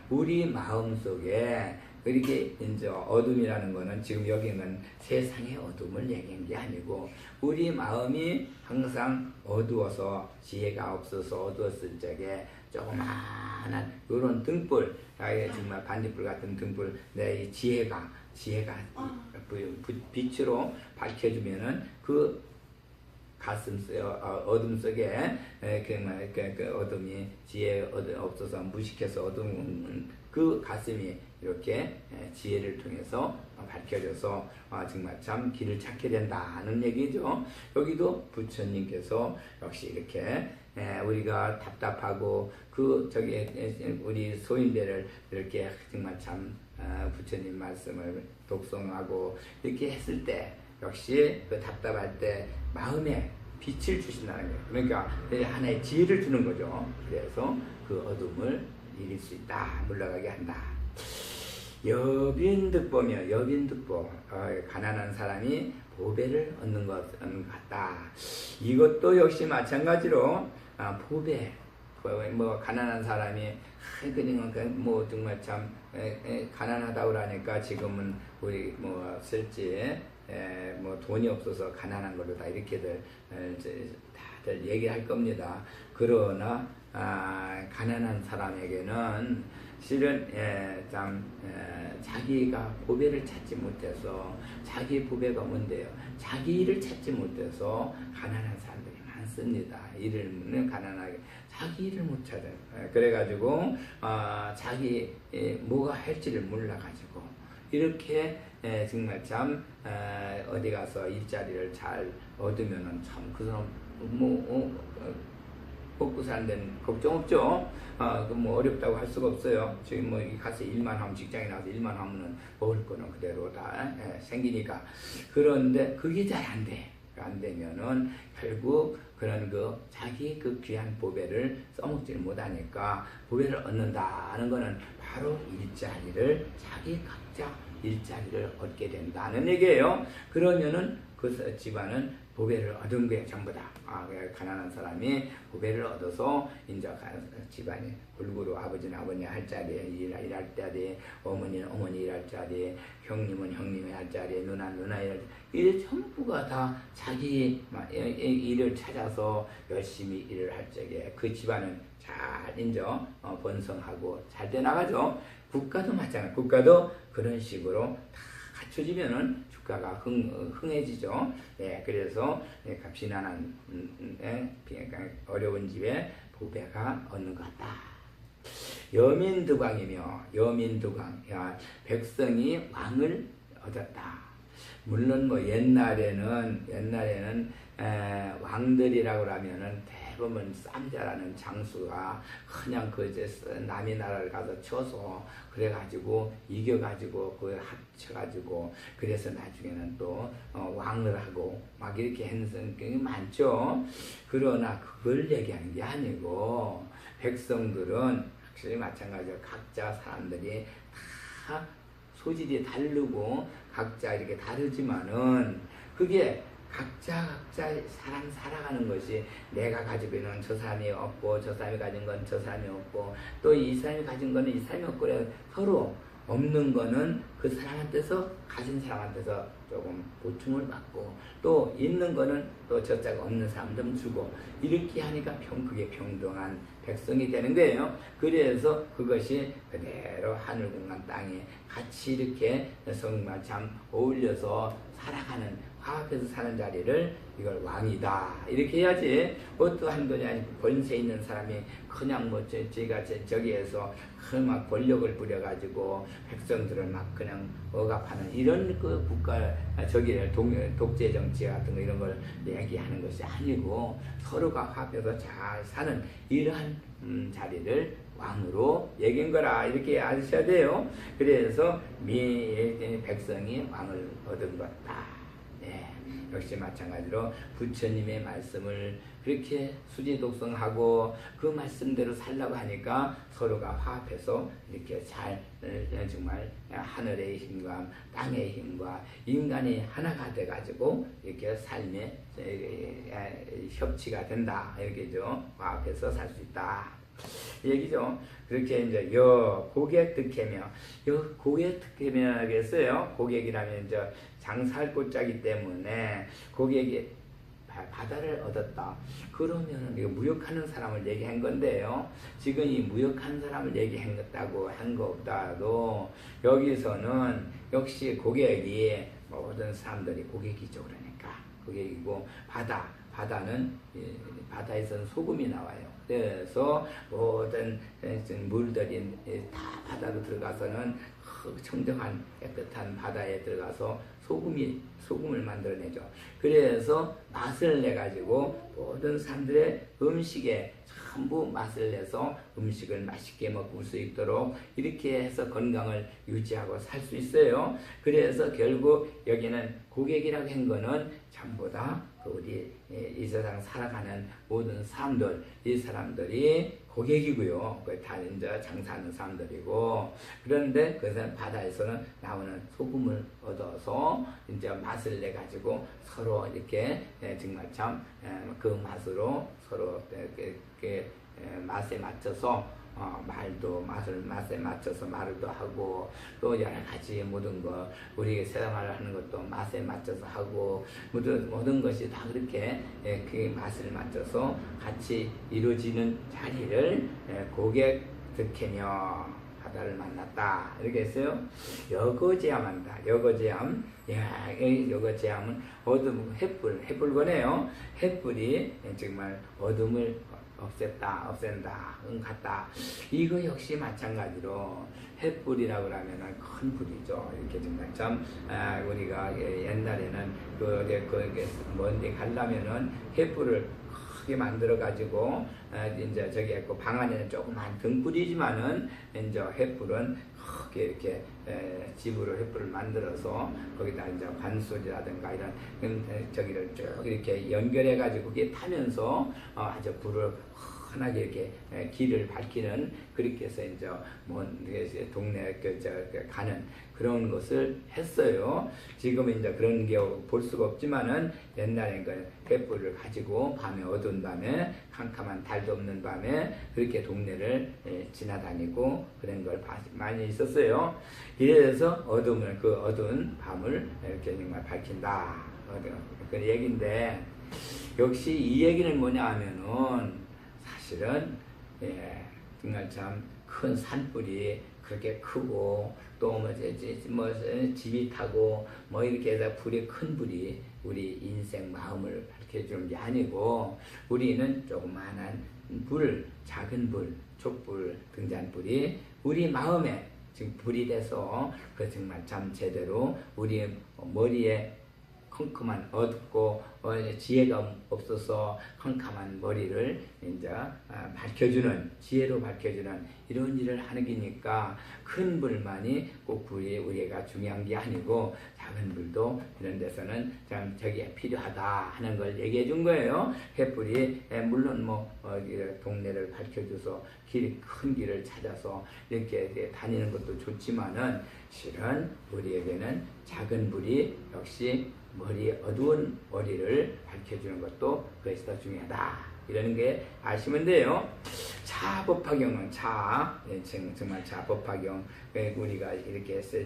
Speaker 1: 우리 마음속에 이렇게 이제 어둠이라는 거는 지금 여기는 세상의 어둠을 얘기한 게 아니고 우리 마음이 항상 어두워서 지혜가 없어서 어두웠을 적에 조그마한 이런 등불, 정말 반딧불 같은 등불, 내 지혜가 빛으로 밝혀주면은 그 가슴 어둠 속에 그 어둠이 지혜 없어서 무식해서 어두운 그 가슴이 이렇게 지혜를 통해서 밝혀져서 정말 참 길을 찾게 된다는 얘기죠. 여기도 부처님께서 역시 이렇게 우리가 답답하고 우리 소인배를 이렇게 정말 참 부처님 말씀을 독송하고 이렇게 했을 때 역시 그 답답할 때 마음에 빛을 주신다는 거예요. 그러니까 하나의 지혜를 주는 거죠. 그래서 그 어둠을 이길 수 있다, 물러가게 한다. 여빈득보며 여빈득보, 가난한 사람이 보배를 얻는 것 같다. 이것도 역시 마찬가지로 보배, 뭐 가난한 사람이 그냥 정말 참 가난하다고 그러니까 지금은 우리 쓸지 돈이 없어서 가난한 걸로 다 이렇게들 다들 얘기할 겁니다. 그러나 가난한 사람에게는 실은 자기가 보배를 찾지 못해서 자기 보배가 뭔데요? 자기 일을 찾지 못해서 가난한 사람들이 많습니다. 일을 가난하게 자기 일을 못 찾아요. 그래가지고 자기 뭐가 할지를 몰라가지고 이렇게 정말 참 어디 가서 일자리를 잘 얻으면은 참 그 사람 먹고 사는 데는 걱정 없죠. 어렵다고 할 수가 없어요. 지금 가서 일만 하면 직장에 나가서 일만 하면은 먹을 거는 그대로 다 생기니까. 그런데 그게 잘 안 돼. 안 되면은 결국 그런 자기 그 귀한 보배를 써먹지를 못하니까 보배를 얻는다는 거는 바로 일자리를 각자 일자리를 얻게 된다는 얘기예요. 그러면은 그 집안은 보배를 얻은 게 전부 다. 가난한 사람이 보배를 얻어서 이제 집안이 골고루 아버지는 아버지 할 자리에 일할 자리에 어머니는 어머니 일할 자리에 형님은 형님이 할 자리에 누나는 누나 일할 자리에 이게 전부가 다 자기 일을 찾아서 열심히 일을 할 적에 그 집안은 잘 번성하고 잘 돼 나가죠. 국가도 마찬가지. 국가도 그런 식으로 다 갖춰지면은 주가가 흥해지죠. 그래서 값이나는 어려운 집에 보배가 얻는 것 같다. 여민득왕이며 여민득왕. 야, 백성이 왕을 얻었다. 물론 뭐 옛날에는 왕들이라고 하면은 대부분 쌈자라는 장수가 그냥 그 이제 남의 나라를 가서 쳐서 그래가지고 이겨가지고 그 합쳐가지고 그래서 나중에는 또 왕을 하고 막 이렇게 하는 성격이 많죠. 그러나 그걸 얘기하는 게 아니고 백성들은 확실히 마찬가지로 각자 사람들이 다 소질이 다르고 각자 이렇게 다르지만은 그게 각자 사람 살아가는 것이 내가 가지고 있는 저 사람이 없고 저 사람이 가진 건 저 사람이 없고 또 이 사람이 가진 거는 이 사람이 없고 그래 서로 없는 거는 그 사람한테서 가진 사람한테서 조금 보충을 받고 또 있는 거는 또 저자가 없는 사람들 주고 이렇게 하니까 그게 평등한 백성이 되는 거예요. 그래서 그것이 그대로 하늘 공간 땅에 같이 이렇게 정말 참 어울려서 살아가는 화합해서 사는 자리를 이걸 왕이다 이렇게 해야지. 어떠한 거냐 권세 있는 사람이 그냥 뭐 제가 저기에서 막 권력을 부려가지고 백성들을 막 그냥 억압하는 이런 그 국가 저기를 독재 정치 같은 거 이런 걸 얘기하는 것이 아니고 서로가 화합해서 잘 사는 이러한 자리를 왕으로 얘기한 거라 이렇게 아셔야 돼요. 그래서 백성이 왕을 얻은 것다. 네. 역시 마찬가지로 부처님의 말씀을 그렇게 수지독성하고 그 말씀대로 살라고 하니까 서로가 화합해서 이렇게 잘 정말 하늘의 힘과 땅의 힘과 인간이 하나가 돼가지고 이렇게 삶의 협치가 된다 이렇게죠. 화합해서 살 수 있다 얘기죠. 그렇게 이제 고객 득해며 고객 득해며 했어요. 고객이라면 이제 장사할 곳자기 때문에 고객이 바다를 얻었다. 그러면 이거 무역하는 사람을 얘기한 건데요. 지금 이 무역하는 사람을 얘기했다고 한 것보다도 여기서는 역시 고객이 모든 사람들이 고객이죠. 그러니까 고객이고 바다는 바다에서는 소금이 나와요. 그래서 모든 물들이 다 바다로 들어가서는 청정한 깨끗한 바다에 들어가서 소금을 만들어내죠. 그래서 맛을 내가지고 모든 사람들의 음식에 전부 맛을 내서 음식을 맛있게 먹을 수 있도록 이렇게 해서 건강을 유지하고 살 수 있어요. 그래서 결국 여기는 고객이라고 한 거는 전부 다 우리 이 세상 살아가는 모든 사람들, 이 사람들이 고객이고요. 다 이제 장사하는 사람들이고, 그런데 그것은 바다에서는 나오는 소금을 얻어서 이제 맛을 내 가지고 서로 이렇게 정말 참 그 맛으로 서로 이렇게 맛에 맞춰서 맛에 맞춰서 말도 하고 또 여러 가지 모든 거 우리 세상을 하는 것도 맛에 맞춰서 하고 모든 것이 다 그렇게 그 맛을 맞춰서 같이 이루어지는 자리를 고객 득해며 바다를 만났다 이렇게 했어요. 여거제함한다. 여거제함. 여거제함은 어둠 횃불거네요. 횃불이 정말 어둠을 없앤다, 응갔다. 이거 역시 마찬가지로 횃불이라고 하면 큰 불이죠. 이렇게 정말 참 우리가 옛날에는 먼데 가려면은 횃불을 크게 만들어 가지고 이제 저기 했고 방 안에는 조그만 등불이지만은 이제 횃불은 크게 이렇게 집으로 횃불을 만들어서 거기다 이제 관소리라든가 이런 저기를 쭉 이렇게 연결해 가지고 그게 타면서 아주 불을 환하게 이렇게 길을 밝히는 그렇게 해서 이제 동네 가는 그런 것을 했어요. 지금은 이제 그런 게 볼 수가 없지만은 옛날에 그 횃불을 가지고 밤에 어두운 밤에 캄캄한 달도 없는 밤에 그렇게 동네를 지나다니고 그런 걸 많이 있었어요. 이래서 그 어두운 밤을 이렇게 정말 밝힌다. 그 얘기인데 역시 이 얘기는 뭐냐 하면은 사실은 정말 참 큰 산불이 그렇게 크고 또 집이 타고 이렇게 해서 큰 불이 우리 인생 마음을 밝혀주는 게 아니고 우리는 조그마한 불, 작은 불, 촛불, 등잔불이 우리 마음에 지금 불이 돼서 그 정말 참 제대로 우리 머리에 컴컴한 어둡고 지혜가 없어서 컴컴한 머리를 이제 밝혀주는, 지혜로 밝혀주는 이런 일을 하는 게니까 큰 불만이 꼭 불이 우리가 중요한 게 아니고 작은 불도 이런 데서는 참 저게 필요하다 하는 걸 얘기해 준 거예요. 횃불이 물론 동네를 밝혀줘서 큰 길을 찾아서 이렇게 다니는 것도 좋지만은 실은 우리에게는 작은 불이 역시 어두운 머리를 밝혀주는 것도 그것이 더 중요하다. 이러는 게 아시면 돼요. 자, 법화경은 정말 자, 법화경 우리가 이렇게 해서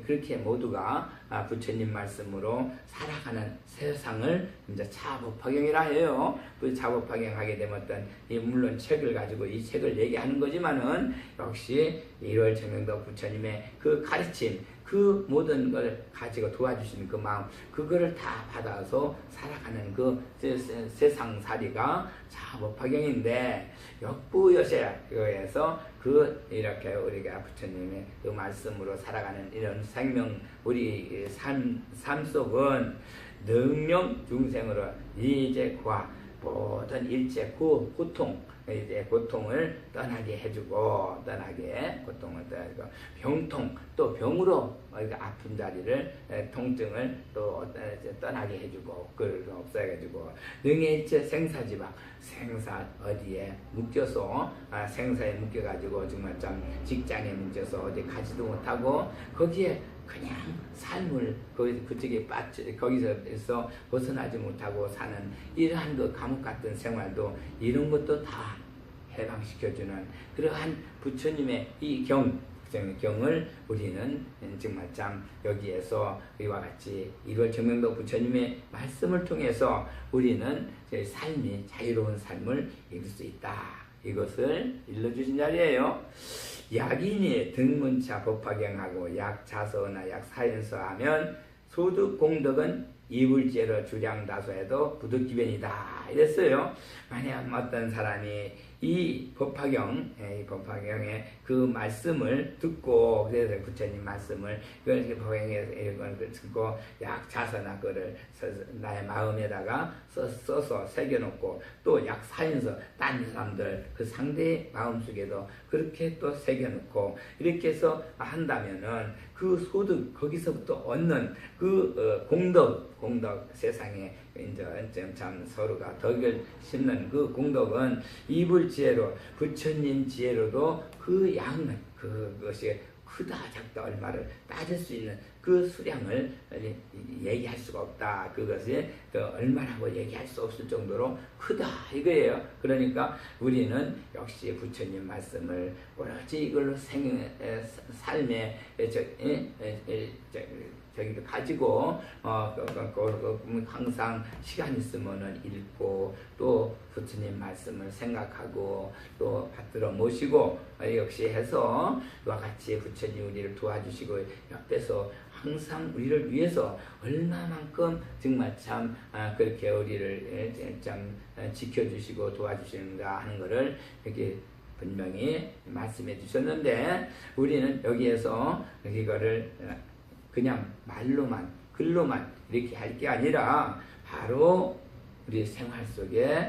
Speaker 1: 그렇게 모두가 부처님 말씀으로 살아가는 세상을 이제 자법화경이라 해요. 그 자법화경 하게 되면 물론 책을 가지고 이 책을 얘기하는 거지만은 역시 1월 정명도 부처님의 그 가르침, 그 모든 걸 가지고 도와주시는 그 마음, 그거를 다 받아서 살아가는 그 세상살이가 자법화경인데, 역부여세에서 이렇게 우리가 부처님의 그 말씀으로 살아가는 이런 생명, 우리 삶 속은 능령 중생으로 이제과 모든 일체 고통을 떠나게 해주고, 고통을 떠나고, 병통, 또 병으로 아픈 자리를, 통증을 또 떠나게 해주고, 그걸 없애가지고, 능의 일체 생사지방, 생사 어디에 묶여서, 생사에 묶여가지고, 정말 참 직장에 묶여서 어디 가지도 못하고, 거기에 그냥 삶을 그쪽에 거기서 벗어나지 못하고 사는 이러한 그 감옥 같은 생활도, 이런 것도 다 해방시켜주는 그러한 부처님의 이 경을 우리는 정말 참 여기에서 이와 같이 1월 정명도 부처님의 말씀을 통해서 우리는 삶이 자유로운 삶을 이룰 수 있다. 이것을 일러주신 자리예요. 약인이 등문차 법화경하고 약자서나 약사연서 하면 소득 공덕은 이불제로 주량다소해도 부득기변이다. 이랬어요. 만약 어떤 사람이 이 법화경의 그 말씀을 듣고, 그래서 부처님 말씀을 이걸 법화경에서 이걸 듣고 약자서나 그를 나의 마음에다가 써서 새겨놓고, 또 약사연서 딴 사람들 그 상대의 마음속에도 그렇게 또 새겨놓고 이렇게 해서 한다면은 그 소득, 거기서부터 얻는 그 공덕 세상에 이제 참 서로가 덕을 심는 그 공덕은 이불지혜로, 부처님 지혜로도 그 양은, 그것이 크다 작다 얼마를 따질 수 있는 그 수량을 얘기할 수가 없다. 그것이 얼마라고 얘기할 수 없을 정도로 크다 이거예요. 그러니까 우리는 역시 부처님 말씀을 오로지 이걸로 삶의 저기를 가지고 항상 시간 있으면은 읽고, 또 부처님 말씀을 생각하고, 또 받들어 모시고 역시 해서 이와 같이 부처님 우리를 도와주시고 옆에서 항상 우리를 위해서 얼마만큼 정말 참 그렇게 우리를 참 지켜주시고 도와주시는가 하는 것을 이렇게 분명히 말씀해 주셨는데, 우리는 여기에서 이거를 그냥 말로만 글로만 이렇게 할 게 아니라 바로 우리 생활 속에